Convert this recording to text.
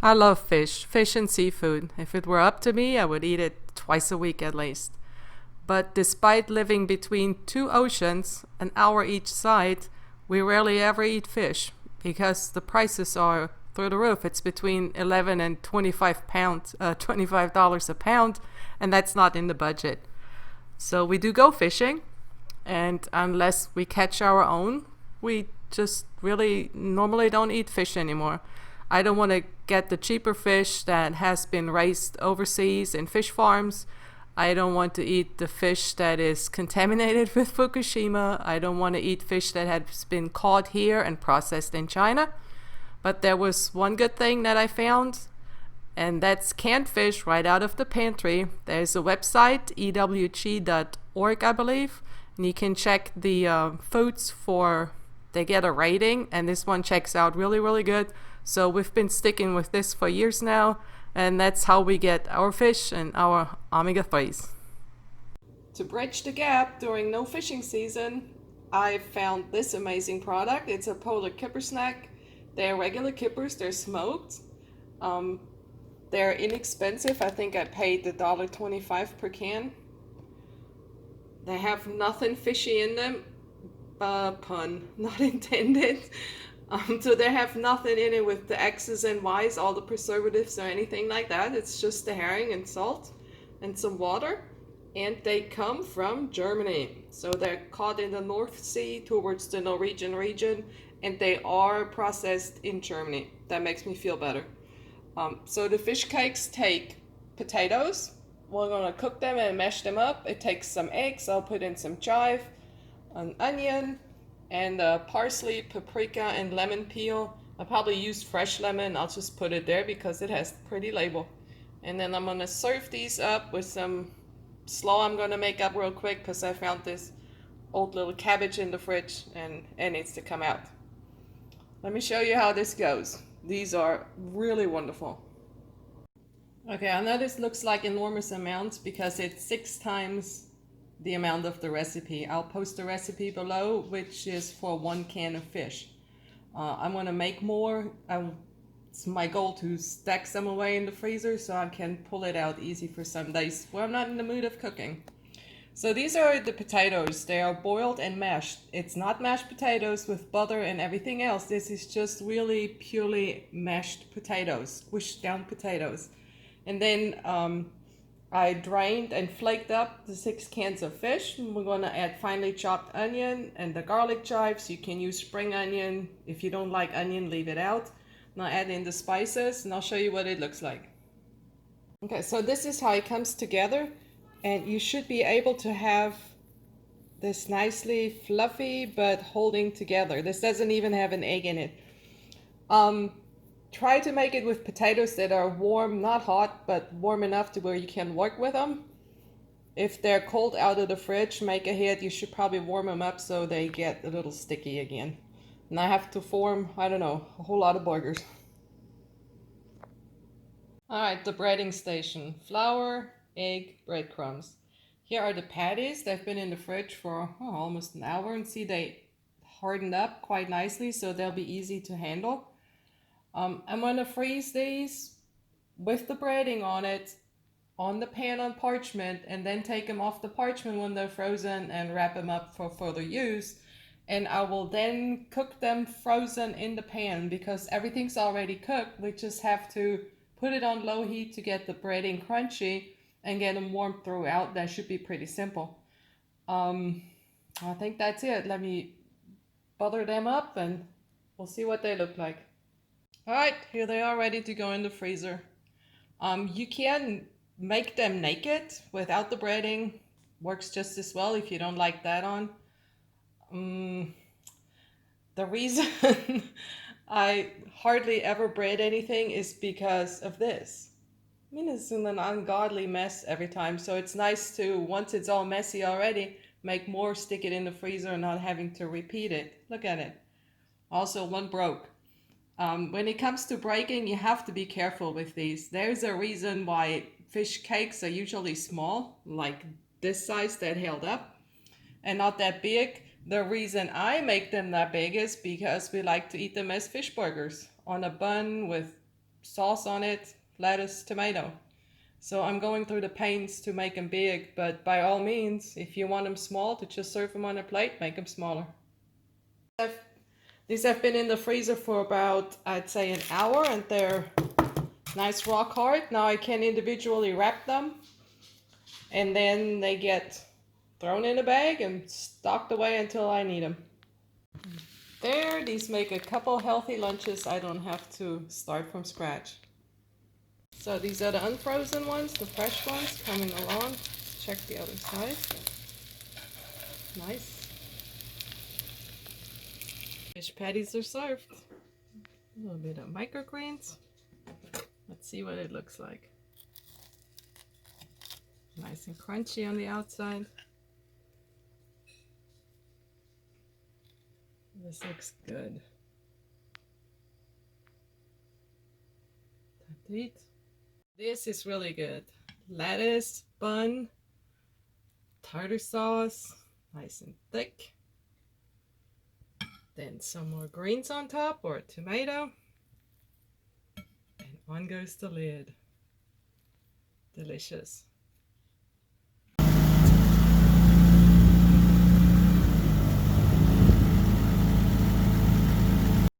I love fish and seafood. If it were up to me, I would eat it twice a week at least. But despite living between two oceans, an hour each side, we rarely ever eat fish because the prices are through the roof. It's between 11 and 25 dollars a pound, and that's not in the budget. So we do go fishing, and unless we catch our own, we just really normally don't eat fish anymore. I don't want to get the cheaper fish that has been raised overseas in fish farms. I don't want to eat the fish that is contaminated with Fukushima. I don't want to eat fish that has been caught here and processed in China. But there was one good thing that I found, and that's canned fish right out of the pantry. There's a website, ewg.org, I believe, and you can check the foods for, they get a rating, and this one checks out really, really good. So we've been sticking with this for years now, and that's how we get our fish and our omega-3s. To bridge the gap during no fishing season, I found this amazing product. It's a polar kipper snack. They're regular kippers, they're smoked. They're inexpensive. I think I paid $1.25 per can. They have nothing fishy in them. Pun not intended. So they have nothing in it with the X's and Y's, all the preservatives or anything like that. It's just the herring and salt and some water. And they come from Germany. So they're caught in the North Sea towards the Norwegian region, and they are processed in Germany. That makes me feel better. So the fish cakes take potatoes. We're gonna cook them and mash them up. It takes some eggs. I'll put in some chive, an onion, and parsley, paprika, and lemon peel. I probably use fresh lemon. I'll just put it there because it has a pretty label. And then I'm gonna serve these up with some slaw I'm gonna make up real quick because I found this old little cabbage in the fridge and it needs to come out. Let me show you how this goes. These are really wonderful. Okay, I know this looks like enormous amounts because it's 6 times the amount of the recipe. I'll post the recipe below, which is for 1 can of fish. I'm gonna make more. It's my goal to stack some away in the freezer so I can pull it out easy for some days where I'm not in the mood of cooking. So these are the potatoes. They are boiled and mashed. It's not mashed potatoes with butter and everything else. This is just really purely mashed potatoes, squished down potatoes. And then I drained and flaked up the 6 cans of fish. And we're gonna add finely chopped onion and the garlic chives. You can use spring onion. If you don't like onion, leave it out. Now add in the spices and I'll show you what it looks like. Okay, so this is how it comes together. And you should be able to have this nicely fluffy but holding together. This doesn't even have an egg in it. Try to make it with potatoes that are warm, not hot, but warm enough to where you can work with them. If they're cold out of the fridge, make ahead. You should probably warm them up so they get a little sticky again. And I have to form, I don't know, a whole lot of burgers. Alright, the breading station. Flour, egg, breadcrumbs. Here are the patties. They've been in the fridge for almost an hour, and see they hardened up quite nicely, so they'll be easy to handle. I'm gonna freeze these with the breading on it on the pan on parchment, and then take them off the parchment when they're frozen and wrap them up for further use. And I will then cook them frozen in the pan because everything's already cooked. We just have to put it on low heat to get the breading crunchy and get them warm throughout. That should be pretty simple. I think that's it. Let me butter them up and we'll see what they look like. Alright, here they are ready to go in the freezer. You can make them naked without the breading. Works just as well if you don't like that on. The reason I hardly ever bread anything is because of this. I mean, it's an ungodly mess every time, so it's nice to, once it's all messy already, make more, stick it in the freezer, and not having to repeat it. Look at it. Also, one broke. When it comes to breaking, you have to be careful with these. There's a reason why fish cakes are usually small, like this size that held up, and not that big. The reason I make them that big is because we like to eat them as fish burgers on a bun with sauce on it, lettuce, tomato. So I'm going through the pains to make them big, but by all means, if you want them small, to just serve them on a plate, make them smaller. These have been in the freezer for about, I'd say, an hour, and they're nice rock hard. Now I can individually wrap them, and then they get thrown in a bag and stocked away until I need them. There, these make a couple healthy lunches. I don't have to start from scratch. So these are the unfrozen ones, the fresh ones coming along. Let's check the other side. Nice. Fish patties are served. A little bit of microgreens. Let's see what it looks like. Nice and crunchy on the outside. This looks good. Time to eat. This is really good. Lettuce, bun, tartar sauce, nice and thick. Then some more greens on top, or a tomato. And on goes the lid. Delicious.